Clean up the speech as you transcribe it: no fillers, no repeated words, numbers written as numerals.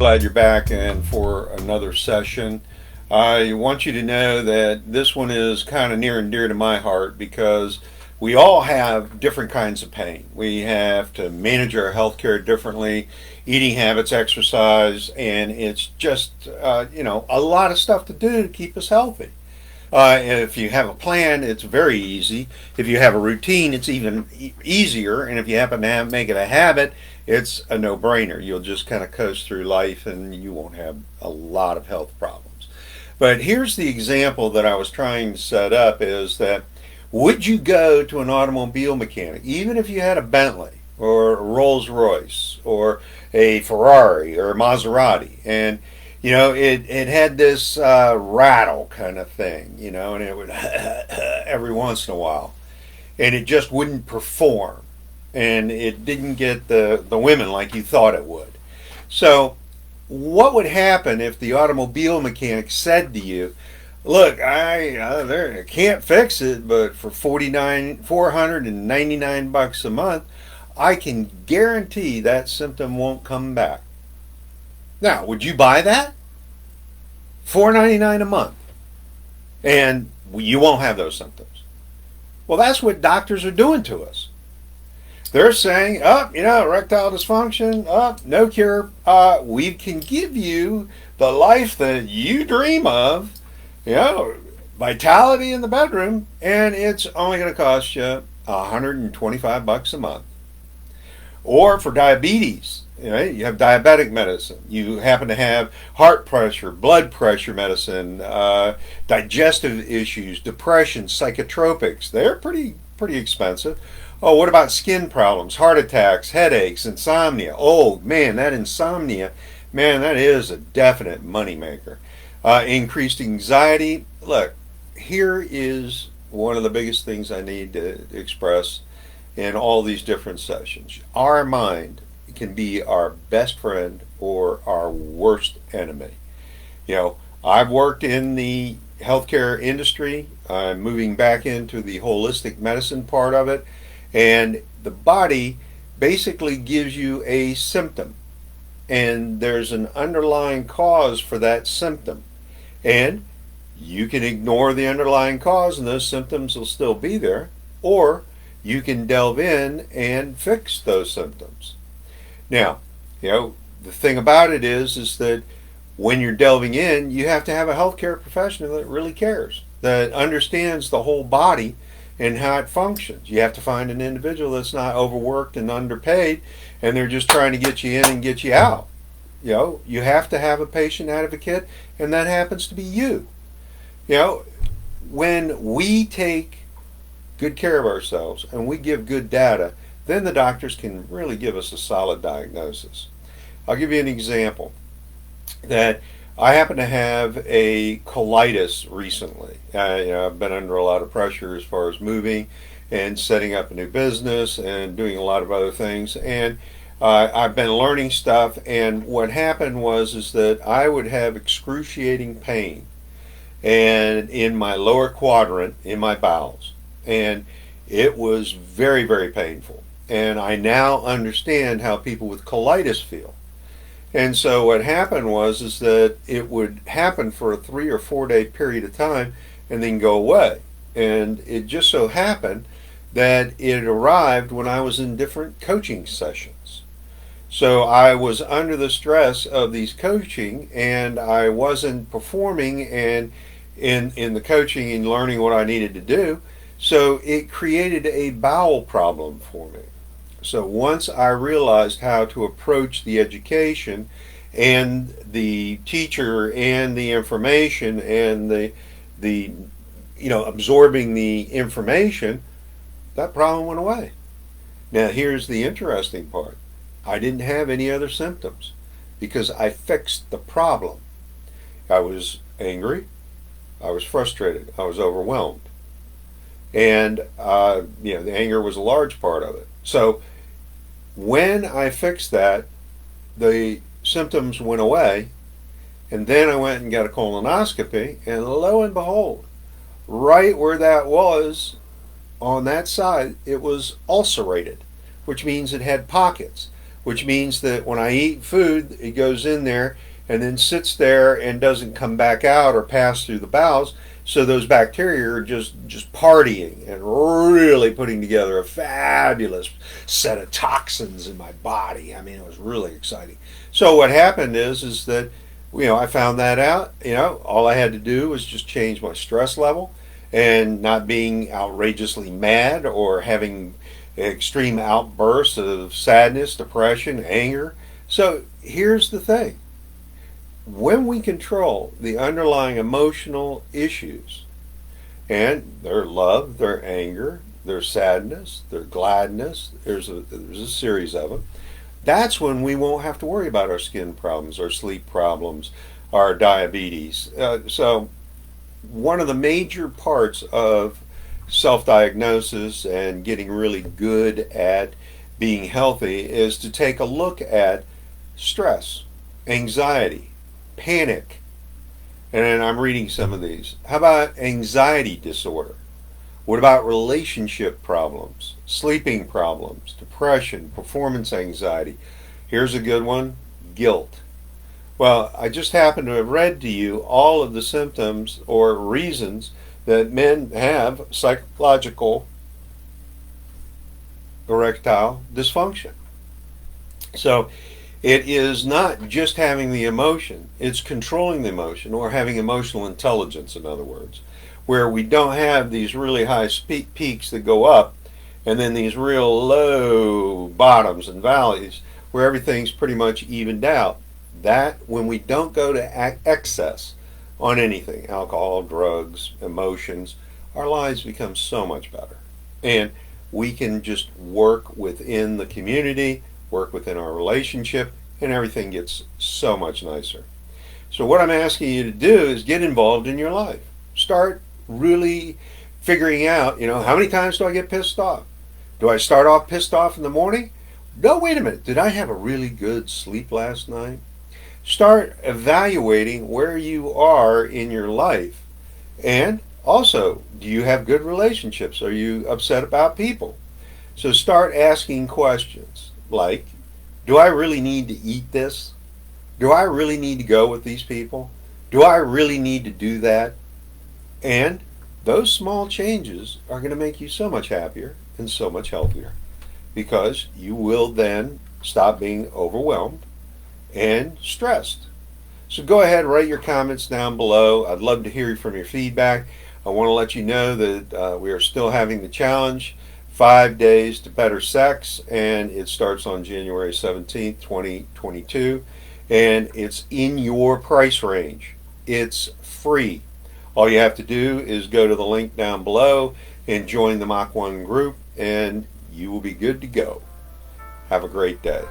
Glad you're back and for another session. I want you to know that this one is kind of near and dear to my heart because we all have different kinds of pain. We have to manage our health care differently, eating habits, exercise, and it's just, a lot of stuff to do to keep us healthy. If you have a plan, it's very easy. If you have a routine, it's even easier. And if you happen to make it a habit, it's a no-brainer. You'll just kind of coast through life and you won't have a lot of health problems. But here's the example that I was trying to set up is that would you go to an automobile mechanic, even if you had a Bentley or a Rolls Royce or a Ferrari or a Maserati, and it had this rattle kind of thing, and it would every once in a while, and it just wouldn't perform, and it didn't get the women like you thought it would. So, what would happen if the automobile mechanic said to you, "Look, I can't fix it, but for $499 a month, I can guarantee that symptom won't come back." Now, would you buy that? $499 a month. And you won't have those symptoms. Well, that's what doctors are doing to us. They're saying, erectile dysfunction, no cure. We can give you the life that you dream of, vitality in the bedroom, and it's only going to cost you $125 a month. Or for diabetes, you have diabetic medicine. You happen to have heart pressure, blood pressure medicine, digestive issues, depression, psychotropics. They're pretty expensive. Oh, what about skin problems, heart attacks, headaches, insomnia? Oh, man, that insomnia, that is a definite moneymaker. Increased anxiety. Look, here is one of the biggest things I need to express in all these different sessions. Our mind can be our best friend or our worst enemy. I've worked in the healthcare industry. I'm moving back into the holistic medicine part of it, and the body basically gives you a symptom, and there's an underlying cause for that symptom, and you can ignore the underlying cause and those symptoms will still be there, or you can delve in and fix those symptoms. Now, the thing about it is that when you're delving in, you have to have a healthcare professional that really cares, that understands the whole body and how it functions. You have to find an individual that's not overworked and underpaid, and they're just trying to get you in and get you out. You have to have a patient advocate, and that happens to be you. When we take good care of ourselves and we give good data, then the doctors can really give us a solid diagnosis. I'll give you an example that I happen to have a colitis recently. I've been under a lot of pressure as far as moving and setting up a new business and doing a lot of other things, and I've been learning stuff, and what happened was that I would have excruciating pain and in my lower quadrant in my bowels, and it was very, very painful. And I now understand how people with colitis feel. And so what happened was that it would happen for a 3 or 4 day period of time and then go away. And it just so happened that it arrived when I was in different coaching sessions. So I was under the stress of these coaching, and I wasn't performing and in the coaching and learning what I needed to do. So it created a bowel problem for me. So once I realized how to approach the education and the teacher and the information and the absorbing the information, that problem went away. Now here's the interesting part. I didn't have any other symptoms because I fixed the problem. I was angry, I was frustrated, I was overwhelmed. And the anger was a large part of it. So when I fixed that, the symptoms went away, and then I went and got a colonoscopy, and lo and behold, right where that was on that side, it was ulcerated, which means it had pockets. which means that when I eat food, it goes in there and then sits there and doesn't come back out or pass through the bowels. So those bacteria are just partying and really putting together a fabulous set of toxins in my body. I mean, it was really exciting. So what happened is that I found that out. All I had to do was just change my stress level and not being outrageously mad or having extreme outbursts of sadness, depression, anger. So here's the thing: when we control the underlying emotional issues, and their love, their anger, their sadness, their gladness, there's a series of them, that's when we won't have to worry about our skin problems, our sleep problems, our diabetes. So one of the major parts of self-diagnosis and getting really good at being healthy is to take a look at stress, anxiety, panic. And I'm reading some of these. How about anxiety disorder? What about relationship problems, sleeping problems, depression, performance anxiety? Here's a good one: guilt. Well, I just happen to have read to you all of the symptoms or reasons that men have psychological erectile dysfunction. So it is not just having the emotion, it's controlling the emotion, or having emotional intelligence, in other words, where we don't have these really high peaks that go up and then these real low bottoms and valleys where everything's pretty much evened out. That when we don't go to excess on anything, alcohol, drugs, emotions, our lives become so much better. And we can just work within the community, work within our relationship, and everything gets so much nicer. So what I'm asking you to do is get involved in your life. Start really figuring out, how many times do I get pissed off? Do I start off pissed off in the morning? No, wait a minute. Did I have a really good sleep last night? Start evaluating where you are in your life. And also, do you have good relationships? Are you upset about people? So start asking questions like, do I really need to eat this? Do I really need to go with these people? Do I really need to do that? And those small changes are going to make you so much happier and so much healthier, because you will then stop being overwhelmed and stressed. So go ahead, write your comments down below. I'd love to hear from your feedback. I want to let you know that we are still having the challenge, 5 days to better sex, and it starts on January 17th, 2022, and it's in your price range. It's free. All you have to do is go to the link down below and join the Mach 1 group, and you will be good to go. Have a great day.